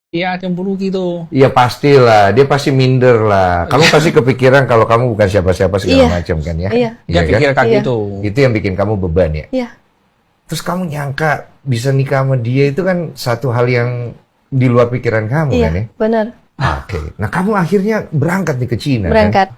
Iya, cemburu gitu. Iya pastilah, dia pasti minder lah. Kamu pasti kepikiran kalau kamu bukan siapa-siapa segala macam kan ya? Iya. Dia kan? pikir kayak Iya. gitu. Itu yang bikin kamu beban ya? Iya. Terus kamu nyangka bisa nikah sama dia itu kan satu hal yang di luar pikiran kamu Iya, kan ya? benar. Oke. Nah kamu akhirnya berangkat nih ke Cina Berangkat.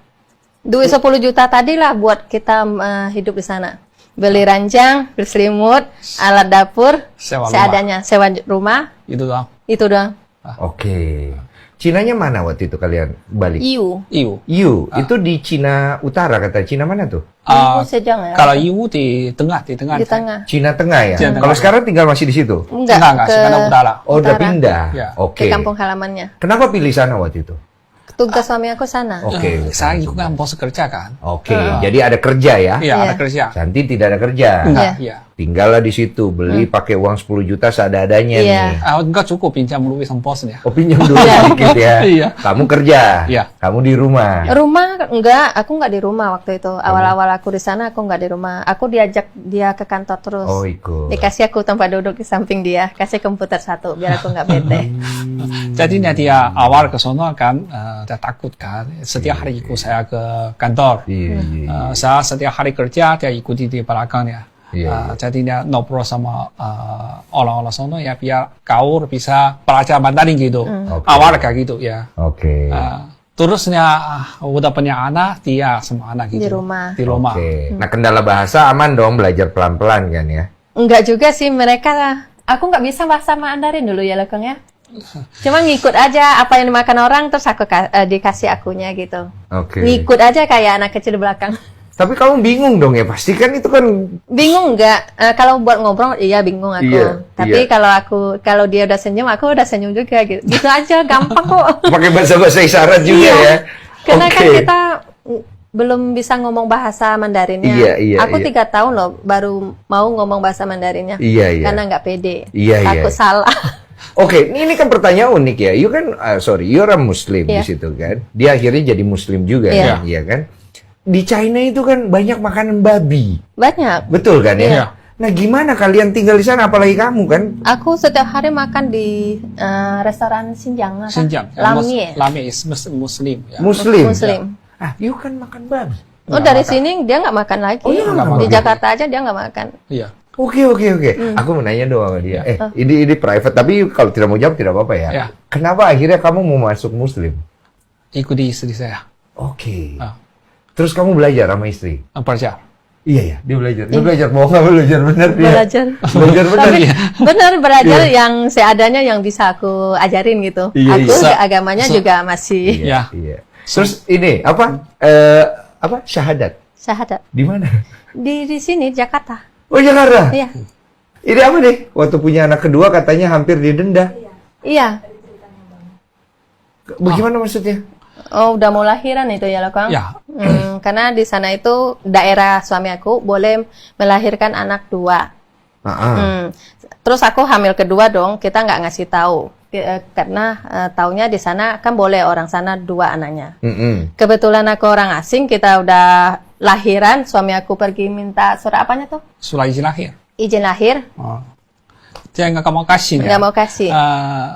Duit 10 juta tadi lah buat kita hidup di sana. Beli ranjang, beli selimut, alat dapur, Sewa rumah. seadanya. Sewa rumah, Itu doang. itu doang. kan? Oke. Cinanya mana waktu itu kalian balik? Iu. Iu. Itu di Cina Utara kata. Cina mana tuh? Iu Sejong ya. Kalau Iu di tengah, di tengah. Di tengah. Cina Tengah ya? Cina Tengah, Kalau ya. sekarang tinggal masih di situ? Enggak, ke sekarang udah lah. Oh udah Utara. pindah? Ya. Oke. Ke kampung halamannya. Kenapa pilih sana waktu itu? Tugas suami aku sana. Oke. Saya ikut kan bos kerja kan. Oke, jadi ada kerja ya? Iya, ada Iya. kerja. Santi tidak ada kerja. Enggak, iya. Tinggallah di situ, beli pakai uang 10 juta seadanya Iya. nih. Enggak cukup pinjam dulu sama bosnya. Oh pinjam dulu sedikit ya. Iya. Kamu kerja, Iya. kamu di rumah. Rumah enggak, aku enggak di rumah waktu itu. Awal-awal aku di sana aku enggak di rumah. Aku diajak dia ke kantor terus. Oh ikut. Dikasih aku tempat duduk di samping dia, kasih komputer satu biar aku nggak bete. Jadi dia awal ke sono kan, dia takut kan. Setiap hari ikut saya ke kantor. Iya, Saya setiap hari kerja, dia ikuti di belakangnya. Iya, Jadi dia ngobrol sama orang-orang sono ya biar kau bisa belajar Mandarin gitu. Oke. Awal kayak gitu ya. Oke. Terusnya udah punya anak, dia sama anak gitu. Di rumah. Di rumah. Oke. Nah kendala bahasa aman dong, belajar pelan-pelan kan ya? Enggak juga sih mereka. Aku nggak bisa bahasa Mandarin dulu ya Lekong ya. Cuma ngikut aja apa yang dimakan orang terus aku dikasih akunya gitu. Oke. Ngikut aja kayak anak kecil di belakang. Tapi kamu bingung dong ya, pasti kan itu kan. Bingung nggak? Kalau buat ngobrol iya bingung aku. Iya, Tapi iya. kalau dia udah senyum aku udah senyum juga gitu. Gitu aja gampang kok. Pakai bahasa-bahasa isyarat juga Iya. ya? Karena kan Oke. kita belum bisa ngomong bahasa Mandarinnya. Iya, iya, Aku iya. 3 tahun loh baru mau ngomong bahasa Mandarinnya. Iya, iya. Karena nggak pede. Iya, iya. Takut salah. Oke, ini kan pertanyaan unik ya. You kan, you're a Muslim di Iya. situ kan. Dia akhirnya jadi Muslim juga Iya. kan, iya kan? Di China itu kan banyak makanan babi, Banyak. betul kan ya? Iya. Nah, gimana kalian tinggal di sana, apalagi kamu kan? Aku setiap hari makan di restoran Xinjiang. apa? Xinjiang. Lamie. Lamie is Muslim. Ya. Muslim. Muslim. Ah, you kan makan babi. Oh Nggak dari makan. sini dia nggak makan lagi. Oh, dia nggak Di makan. Jakarta aja dia nggak makan. Iya. Oke. Aku mau nanya doang sama dia. Iya. Ini private, tapi kalau tidak mau jawab tidak apa-apa ya. Iya. Kenapa akhirnya kamu mau masuk Muslim? Ikuti istri saya. Oke. Ah. Terus kamu belajar sama istri? Belajar. Iya ya, dia belajar. Dia belajar bohong nggak belajar benar dia? Belajar. Belajar benar. Tapi Iya. benar belajar yang seadanya yang bisa aku ajarin gitu. Iya, Aku iya. agamanya juga masih Iya. Iya. Terus ini apa? Syahadat. syahadat. Di mana? Di sini Jakarta. Oh Jakarta. Iya. Ini apa nih? Waktu punya anak kedua katanya hampir didenda. Iya. Bagaimana maksudnya? Oh, udah mau lahiran itu ya, Lokang? Ya. Karena di sana itu daerah suami aku boleh melahirkan anak 2. Terus aku hamil kedua dong, kita nggak ngasih tahu. Karena taunya di sana kan boleh orang sana 2 anaknya. Kebetulan aku orang asing, kita udah lahiran, suami aku pergi minta surat apanya tuh? Surat izin lahir. Izin lahir, Dia nggak mau kasih. nggak mau kasih.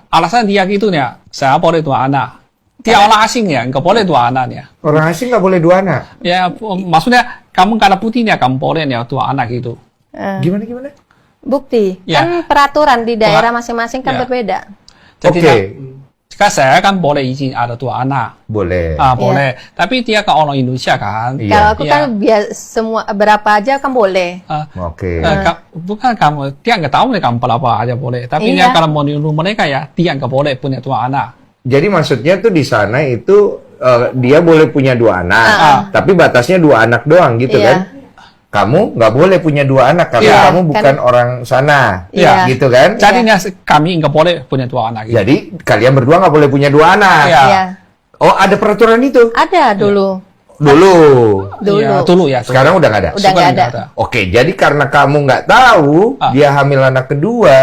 Alasan dia gitu ya, saya boleh 2 anak. Dia orang asing ya, nggak boleh 2 anaknya. Orang asing nggak boleh 2 anak. Ya, maksudnya kamu karena putihnya kamu boleh ya 2 anak itu. Gimana? Bukti, Ya. kan peraturan di daerah masing-masing kan Ya. berbeda. Jadi Oke. jika saya kan boleh izin ada 2 anak. Boleh. Boleh. Tapi dia kan orang Indonesia kan. Iya. Kalau aku Iya. kan semua berapa aja kan boleh. Oke. Bukan kamu, dia nggak tahu kamu berapa aja boleh. Tapi Iya. dia kalau mau niru mereka ya, dia nggak boleh punya 2 anak. Jadi maksudnya tuh di sana itu dia boleh punya 2 anak, tapi batasnya 2 anak doang gitu Iya. kan? Kamu nggak boleh punya 2 anak karena Iya. kamu bukan orang sana, Iya. gitu kan? Jadi kami nggak boleh punya 2 anak. Gitu. Jadi kalian berdua nggak boleh punya 2 anak. Iya. Iya. Oh ada peraturan itu Ada dulu. dulu. Dulu. Iya, dulu ya. Sekarang udah nggak ada. Udah nggak Sekarang ada. Oke, jadi karena kamu nggak tahu dia hamil anak kedua,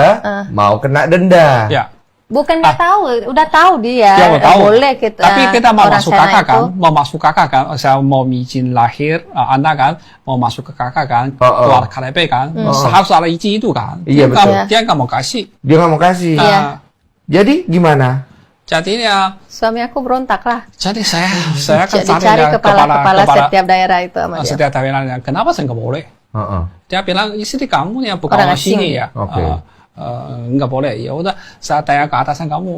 mau kena denda. Ya. Bukan nggak tahu, udah tahu dia. Dia mau tahu. Boleh kita. Tapi kita mau orang masuk sana kakak kan, itu. mau masuk kakak kan, saya mau izin lahir anak kan, mau masuk ke kakak kan, Oh, oh. keluar KTP kan, harus ada izin itu kan. Iya, Dia nggak- betul. Dia nggak mau kasih. Dia nggak mau kasih. Iya. Jadi gimana? Jadi ya, Suami aku berontak lah. jadi saya akan Dicari ya kepala setiap daerah itu sama dia. setiap daerahnya. Kenapa saya nggak boleh? Dia bilang istri kamu ya bukan Orang orang sini asing. ya. Oke. Nggak boleh. Ya udah, saya tanya ke atasan kamu.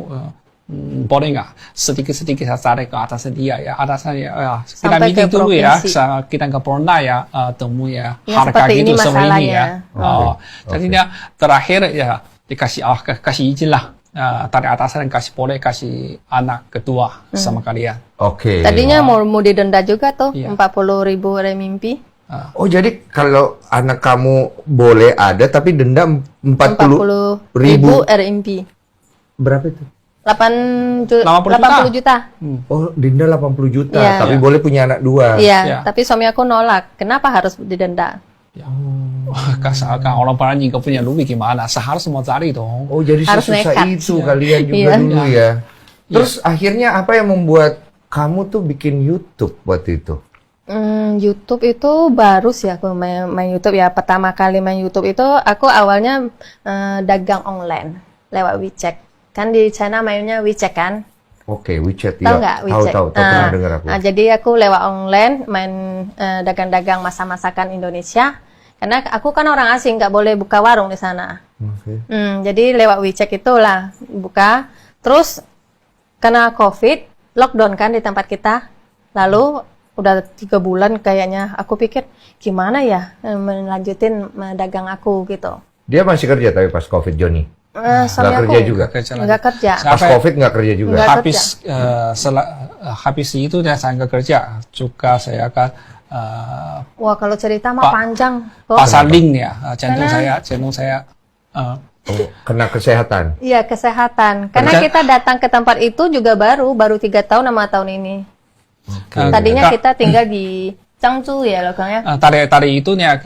Boleh nggak sedikit-sedikit saya tarik ke atasan dia ya, atasan ya, kita Sampai meeting ke dulu ya, provinsi. kita nggak pernah ya temu ya, Ya, harga seperti gitu ini seperti ini ya. masalahnya. Jadi dia terakhir ya dikasih kasih izin lah, dari atasan kasih boleh kasih anak kedua sama kalian. Oke. Tadinya mau didenda juga tuh, Iya. 40.000 renminbi. Oh, jadi kalau anak kamu boleh ada tapi denda 40.000. RMB. Berapa itu? 80 80 juta. Oh, denda 80 juta, Iya. tapi boleh punya anak 2. Iya, Ya. tapi suami aku nolak. Kenapa harus didenda? Ya. Kan orang Perancis nggak punya duit gimana? Seharusnya mau cari dong. Oh, jadi Harus sesusah nekat. itu kalian juga Iya. dulu ya. Terus akhirnya apa yang membuat kamu tuh bikin YouTube waktu itu? YouTube itu baru sih aku main YouTube ya. Pertama kali main YouTube itu aku awalnya dagang online lewat WeChat. Kan di China mainnya WeChat kan? Oke, WeChat Tahu ya. nggak Tahu, WeChat? tahu, pernah dengar aku. Jadi aku lewat online main dagang-dagang masak-masakan Indonesia. Karena aku kan orang asing, nggak boleh buka warung di sana. Oke. Jadi lewat WeChat itulah buka. Terus karena COVID, lockdown kan di tempat kita. Lalu udah 3 bulan kayaknya. Aku pikir gimana ya melanjutin dagang aku gitu. Dia masih kerja tapi pas COVID, Johnny? Suami Nggak aku kerja juga? nggak kerja. Saya- Pas COVID nggak kerja juga? Nggak. habis itu saya nggak kerja juga, saya akan Wah kalau cerita mah Pak- panjang. Kok. pasang link ya, jantung Karena- saya Oh, kena kesehatan? Iya kesehatan. Karena Kerja- kita datang ke tempat itu juga baru 3 tahun sama tahun ini. Tadinya Kak- kita tinggal di Changzhou ya lokalnya. tadi itu ya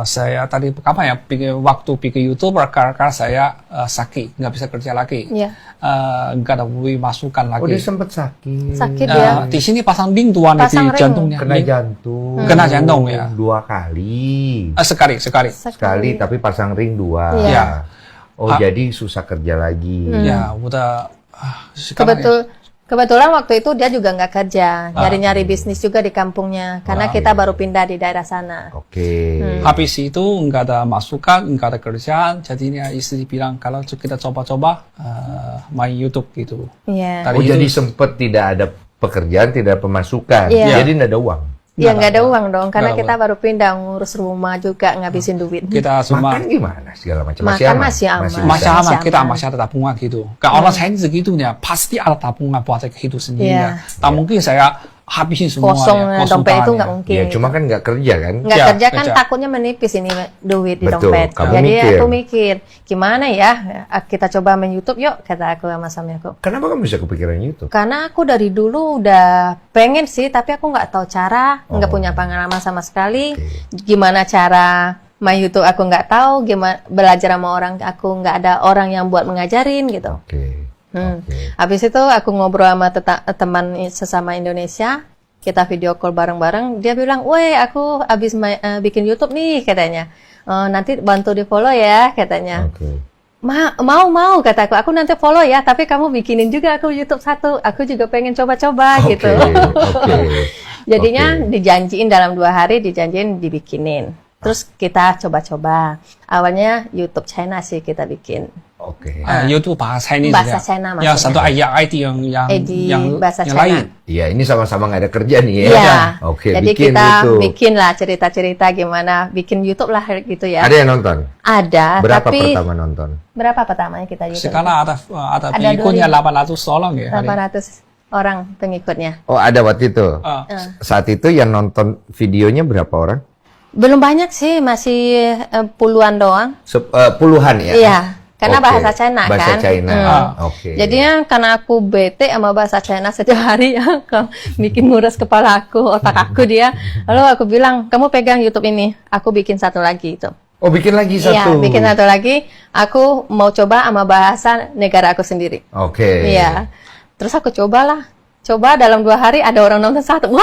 saya tadi kapan ya waktu bikin YouTuber karena saya sakit nggak bisa kerja lagi, Iya. nggak ada masukan Oh, dia lagi. sempat sakit. Sakit ya. Di sini pasang ring tuan di Pasang ring. jantungnya. Kena Ring. jantung. Kena jantung, ya. 2 kali. Sekali. Sekali, tapi pasang ring 2. Iya. Ya. Oh, jadi susah kerja lagi. Ya udah. Sekarang ya. Kebetulan waktu itu dia juga nggak kerja, nyari-nyari bisnis juga di kampungnya, karena kita baru pindah di daerah sana. Oke. Habis itu nggak ada masukan, nggak ada kerjaan, jadinya istri bilang kalau kita coba-coba main YouTube gitu. Iya. Tadi Oh, itu- jadi sempat tidak ada pekerjaan, tidak ada pemasukan. Iya. Jadi tidak ada uang. Ya nggak ada uang dong, karena Nggak ada kita baru pindah ngurus rumah juga ngabisin duit. Kita semua Makan gimana segala macam? Makan masih aman. bisa. masih aman, Masih kita aman. masih ada tabungan gitu. Kalau orang Chinese segitunya pasti ada tabungan buat hidup sendiri. Iya. Tak mungkin saya habisin semua. Kosong dompet itu tangan nggak ya. mungkin. Ya, cuma kan nggak kerja kan? Nggak Ya, kerja kan kerja. takutnya menipis ini duit di Betul, dompet. kamu Jadi mikir. aku mikir gimana ya kita coba main YouTube yuk kata aku sama suami aku. Kenapa kamu bisa kepikiran YouTube? Karena aku dari dulu udah pengen sih, tapi aku nggak tahu cara, nggak punya pengalaman sama sekali. Gimana cara main YouTube aku nggak tahu, gimana belajar sama orang aku nggak ada orang yang buat mengajarin gitu. Oke. Habis itu aku ngobrol sama teman sesama Indonesia, kita video call bareng-bareng. Dia bilang, "Woi, aku habis bikin YouTube nih," katanya. Nanti bantu di follow ya, katanya. Oke. Mau kataku. Aku nanti follow ya, tapi kamu bikinin juga aku YouTube satu. Aku juga pengen coba-coba Oke, gitu. oke. Jadinya Oke. dijanjiin dalam 2 hari, dijanjiin dibikinin. Terus kita coba-coba. Awalnya YouTube China sih kita bikin. Oke. YouTube bahasa Chinese Bahasa ya. China Ya maksudnya. satu ID yang bahasa yang China. lain. Iya, ini sama-sama nggak ada kerja nih ya. Iya. Oke, Jadi bikin kita itu. bikin lah cerita-cerita gimana bikin YouTube lah gitu ya. Ada yang nonton? Ada, Berapa tapi pertama nonton? berapa pertamanya kita YouTube? Sekarang ada Ada pengikutnya 2000. 800 orang ya. hari. 800 orang pengikutnya. Oh, ada waktu itu. Saat itu yang nonton videonya berapa orang? Belum banyak sih, masih puluhan doang. Puluhan ya? Iya, karena Oke. bahasa China Bahasa kan. China. Oke. Jadinya karena aku bete sama bahasa China setiap hari ya, bikin nguras kepala aku, otak aku dia. Lalu aku bilang, kamu pegang YouTube ini, aku bikin satu lagi itu. Oh, bikin lagi Iya, satu. bikin satu lagi. Aku mau coba sama bahasa negara aku sendiri. Oke. Iya. Terus aku cobalah. Coba dalam 2 hari ada orang nonton satu. Wow,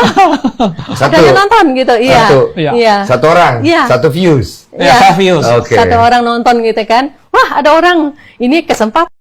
Satu. ada yang nonton gitu. Iya. Satu. Iya. Iya. Satu orang. Iya. Satu views. Ya, 5 views. Oke. Satu orang nonton gitu kan. Wah, ada orang. Ini kesempatan.